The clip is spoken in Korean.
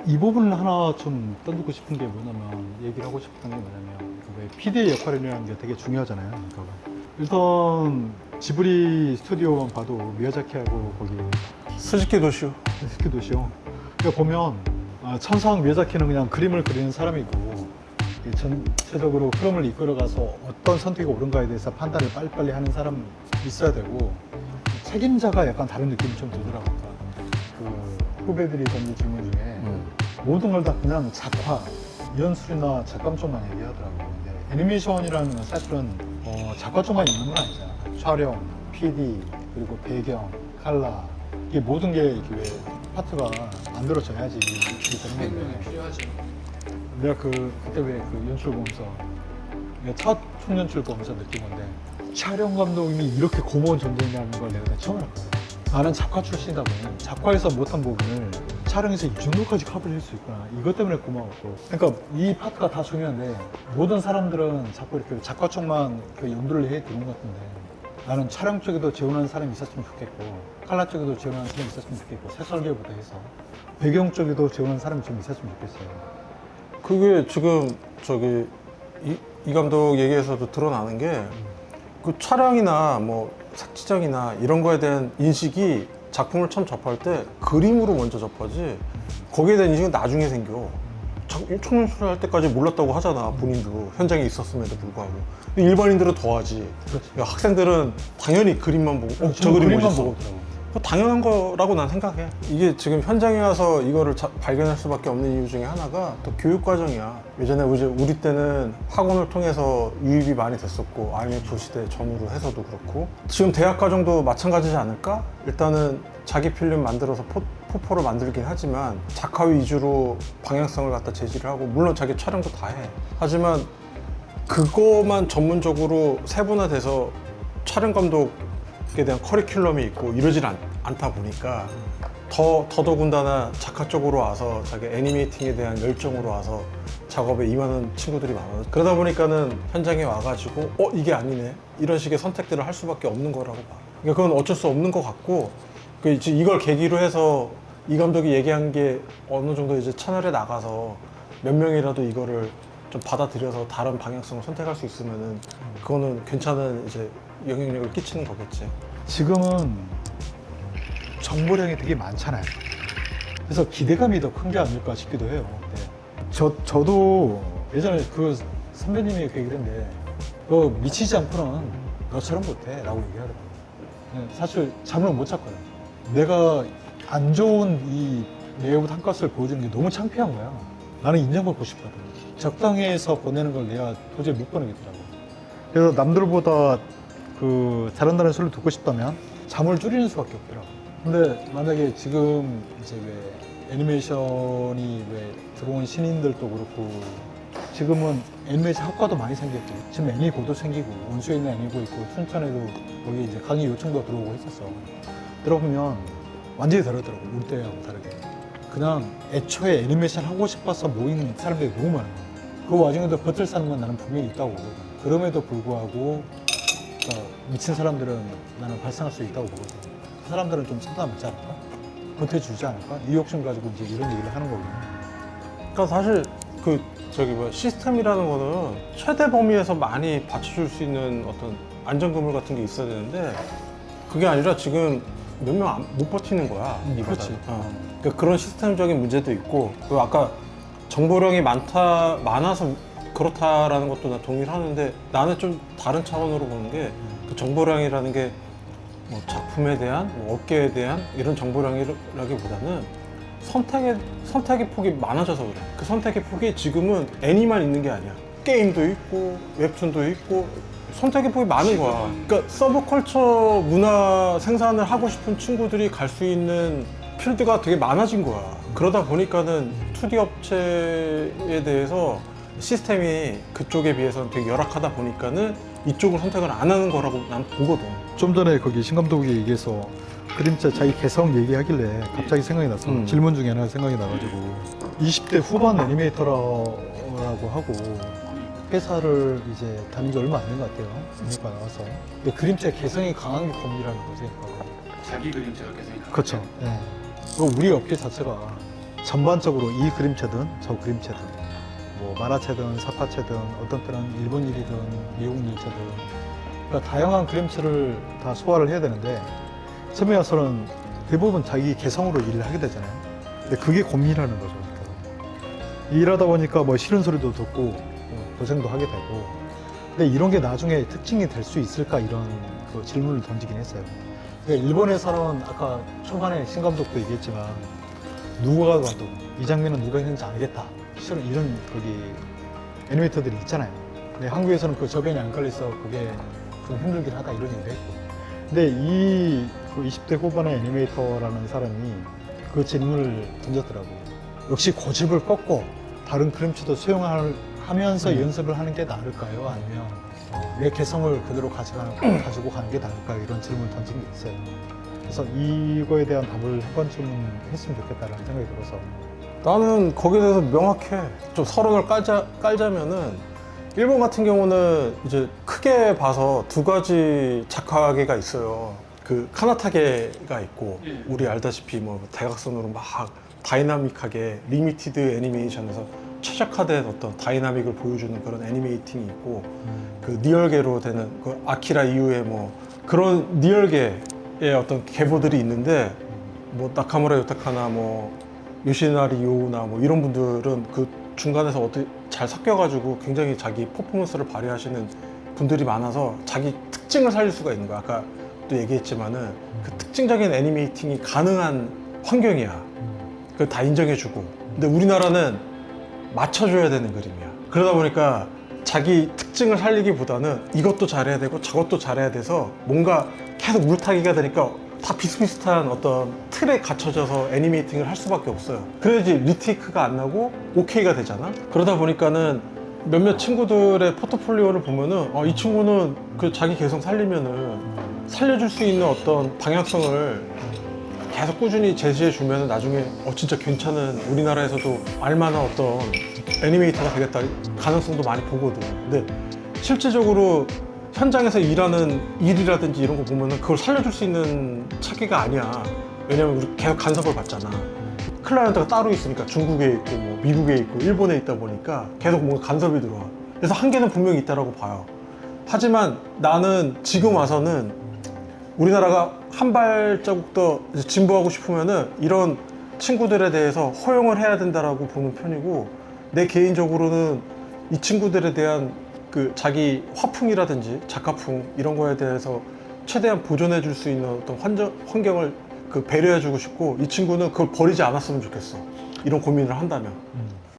이 부분을 하나 좀 떠들고 싶은 게 뭐냐면, 얘기를 하고 싶은 게 뭐냐면, 왜 PD의 역할이라는 게 되게 중요하잖아요. 그러니까 일단 지브리 스튜디오만 봐도 미야자키하고 거기 스즈키 도시오. 스키 도시요. 그러니까 보면 천상 미야자키는 그냥 그림을 그리는 사람이고, 이 전체적으로 흐름을 이끌어가서 어떤 선택이 옳은가에 대해서 판단을 빨리빨리 하는 사람이 있어야 되고, 책임자가 약간 다른 느낌이 좀 들더라고요. 그 후배들이 던진 질문 중에 모든 걸 다 그냥 작화, 연출이나 작감 쪽만 얘기하더라고요. 근데 애니메이션이라는 건 사실은 작화 쪽만 있는 건 아니잖아요. 촬영, PD, 그리고 배경, 칼라, 이게 모든 게 이렇게 왜 파트가 만들어져야지 이게 되는 건데, 필요하죠. 내가 그때 왜 그 연출 보면서, 내가 첫 총연출 보면서 느낀 건데, 촬영 감독님이 이렇게 고마운 존재냐는 걸 내가 처음 알았거든. 나는 작가 출신이다 보니 작화에서 못한 부분을 촬영에서 이 정도까지 커버를 할 수 있구나, 이것 때문에 고마웠고. 그러니까 이 파트가 다 중요한데, 모든 사람들은 자꾸 이렇게 작화 쪽만 그 염두를 해 두는 것 같은데, 나는 촬영 쪽에도 지원하는 사람이 있었으면 좋겠고, 칼라 쪽에도 지원하는 사람이 있었으면 좋겠고, 색설계부터 해서 배경 쪽에도 지원하는 사람이 좀 있었으면 좋겠어요. 그게 지금 저기 이 감독 얘기에서도 드러나는 게 그 촬영이나 뭐 색지정이나 이런 거에 대한 인식이 작품을 처음 접할 때 그림으로 먼저 접하지, 거기에 대한 인식은 나중에 생겨. 총연출을 할 때까지 몰랐다고 하잖아, 본인도. 현장에 있었음에도 불구하고. 근데 일반인들은 더하지. 그렇지. 그러니까 학생들은 당연히 그림만 보고 저 저는 그림 그림만 멋있어. 보고 있더라고. 그거 당연한 거라고 난 생각해. 이게 지금 현장에 와서 이거를 발견할 수밖에 없는 이유 중에 하나가 또 교육 과정이야. 예전에 이제 우리 때는 학원을 통해서 유입이 많이 됐었고, IMF 시대 전후로 해서도 그렇고, 지금 대학 과정도 마찬가지지 않을까? 일단은 자기 필름 만들어서 포포를 만들긴 하지만 작화 위주로 방향성을 갖다 제시를 하고, 물론 자기 촬영도 다 해. 하지만 그거만 전문적으로 세분화돼서 촬영 감독에 대한 커리큘럼이 있고 이러질 않다 보니까 더더군다나 작가 쪽으로 와서 자기 애니메이팅에 대한 열정으로 와서 작업에 임하는 친구들이 많아요. 그러다 보니까는 현장에 와가지고 이게 아니네, 이런 식의 선택들을 할 수밖에 없는 거라고 봐. 그러니까 그건 어쩔 수 없는 것 같고, 이걸 계기로 해서 이 감독이 얘기한 게 어느 정도 이제 채널에 나가서 몇 명이라도 이거를 좀 받아들여서 다른 방향성을 선택할 수 있으면은 그거는 괜찮은 이제 영향력을 끼치는 거겠지. 지금은 정보량이 되게 많잖아요. 그래서 기대감이 더 큰 게 아닐까 싶기도 해요. 네. 저도 예전에 그 선배님이 그 얘기를 했는데, 너 미치지 않고는 너처럼 못해 라고 얘기하더라고요. 네, 사실 잠을 못 잤거든요. 내가 안 좋은 이 레이아웃 한 컷을 보여주는 게 너무 창피한 거야. 나는 인정받고 싶거든. 적당해서 보내는 걸 내가 도저히 못 보내겠더라고. 그래서 남들보다 잘한다는 소리를 듣고 싶다면 잠을 줄이는 수밖에 없더라고. 근데 만약에 지금 이제 왜 애니메이션이 왜 들어온 신인들도 그렇고, 지금은 애니메이션 학과도 많이 생겼고, 지금 애니고도 생기고, 원주에 있는 애니고 있고, 춘천에도 거기 이제 강의 요청도 들어오고 했었어. 들어보면 완전히 다르더라고. 우리 때하고 다르게. 그냥 애초에 애니메이션 하고 싶어서 모인 사람들이 너무 많은 거야. 그 와중에도 버틸 사람만 나는 분명히 있다고 보거든. 그럼에도 불구하고 미친 사람들은 나는 발생할 수 있다고 보거든. 그 사람들은 좀 참담하지 않을까? 버텨주지 않을까? 이 욕심 가지고 이제 이런 얘기를 하는 거거든. 그러니까 사실 시스템이라는 거는 최대 범위에서 많이 받쳐줄 수 있는 어떤 안전그물 같은 게 있어야 되는데, 그게 아니라 지금 몇 명 못 버티는 거야. 그렇지. 그러니까 그런 시스템적인 문제도 있고, 그리고 아까 정보량이 많아서 그렇다라는 것도 나 동의를 하는데, 나는 좀 다른 차원으로 보는 게, 그 정보량이라는 게 뭐 작품에 대한, 뭐 업계에 대한 이런 정보량이라기보다는 선택의 폭이 많아져서 그래. 그 선택의 폭이 지금은 애니만 있는 게 아니야. 게임도 있고 웹툰도 있고 선택의 폭이 많은 거야. 그러니까 서브컬처 문화 생산을 하고 싶은 친구들이 갈 수 있는 필드가 되게 많아진 거야. 그러다 보니까는 2D 업체에 대해서 시스템이 그쪽에 비해서는 되게 열악하다 보니까는 이쪽을 선택을 안 하는 거라고 난 보거든. 좀 전에 거기 신 감독이 얘기해서 그림자 자기 개성 얘기하길래 갑자기 생각이 나서 질문 중에 하나 생각이 나가지고, 20대 후반 애니메이터라고 하고 회사를 이제 다닌 지 얼마 안 된 것 같아요. 애니가 나와서. 근데 그림자 개성이 강한 게 고민이라는 거 생각하고. 자기 그림체가 개성이 강하죠. 그렇죠. 네. 우리 업계 자체가 전반적으로 이 그림체든 저 그림체든 뭐 만화체든 사파체든 어떤 때는 일본 일이든 미국 일체든 그러니까 다양한 그림체를 다 소화를 해야 되는데 처음에 와서는 대부분 자기 개성으로 일을 하게 되잖아요. 근데 그게 고민이라는 거죠. 일하다 보니까 뭐 싫은 소리도 듣고 고생도 하게 되고 근데 이런 게 나중에 특징이 될 수 있을까 이런 그 질문을 던지긴 했어요. 그러니까 일본에서는 아까 초반에 신 감독도 얘기했지만 누가 봐도 이 장면은 누가 했는지 알겠다 이런 거기 애니메이터들이 있잖아요. 근데 한국에서는 그 저변이 안 걸려서 그게 좀 힘들긴 하다 이런 얘기도 했고 근데 그 20대 후반의 애니메이터라는 사람이 그 질문을 던졌더라고요. 역시 고집을 꺾고 다른 그림체도 수용하면서 연습을 하는 게 나을까요? 아니면 내 개성을 그대로 가지고 가는 게 나을까요? 이런 질문을 던진 게 있어요. 그래서 이거에 대한 답을 한 번쯤은 했으면 좋겠다라는 생각이 들어서 나는 거기에 대해서 명확해. 좀 서론을 깔자면은 일본 같은 경우는 이제 크게 봐서 두 가지 작화계가 있어요. 그 카나타계가 있고 우리 알다시피 뭐 대각선으로 막 다이나믹하게 리미티드 애니메이션에서 최적화된 어떤 다이나믹을 보여주는 그런 애니메이팅이 있고 그 리얼계로 되는 그 아키라 이후에 뭐 그런 리얼계의 어떤 계보들이 있는데 뭐 나카무라 요타카나 뭐 요시나리 요우나 뭐 이런 분들은 그 중간에서 어떻게 잘 섞여가지고 굉장히 자기 퍼포먼스를 발휘하시는 분들이 많아서 자기 특징을 살릴 수가 있는 거야. 아까 또 얘기했지만은 그 특징적인 애니메이팅이 가능한 환경이야. 그걸 다 인정해주고. 근데 우리나라는 맞춰줘야 되는 그림이야. 그러다 보니까 자기 특징을 살리기보다는 이것도 잘해야 되고 저것도 잘해야 돼서 뭔가 계속 물타기가 되니까 다 비슷비슷한 어떤 틀에 갇혀져서 애니메이팅을 할 수밖에 없어요. 그래야지 리테이크가 안 나고 오케이가 되잖아. 그러다 보니까는 몇몇 친구들의 포트폴리오를 보면은 이 친구는 그 자기 개성 살리면은 살려줄 수 있는 어떤 방향성을 계속 꾸준히 제시해 주면 나중에 진짜 괜찮은 우리나라에서도 알만한 어떤 애니메이터가 되겠다 가능성도 많이 보거든. 근데 실제적으로 현장에서 일하는 일이라든지 이런 거 보면은 그걸 살려줄 수 있는 차기가 아니야. 왜냐면 우리 계속 간섭을 받잖아. 클라이언트가 따로 있으니까 중국에 있고 뭐 미국에 있고 일본에 있다 보니까 계속 뭔가 간섭이 들어와. 그래서 한계는 분명히 있다라고 봐요. 하지만 나는 지금 와서는 우리나라가 한 발자국 더 진보하고 싶으면은 이런 친구들에 대해서 허용을 해야 된다라고 보는 편이고 내 개인적으로는 이 친구들에 대한 그 자기 화풍이라든지 작가풍 이런 거에 대해서 최대한 보존해 줄 수 있는 어떤 환경을 그 배려해 주고 싶고 이 친구는 그걸 버리지 않았으면 좋겠어. 이런 고민을 한다면.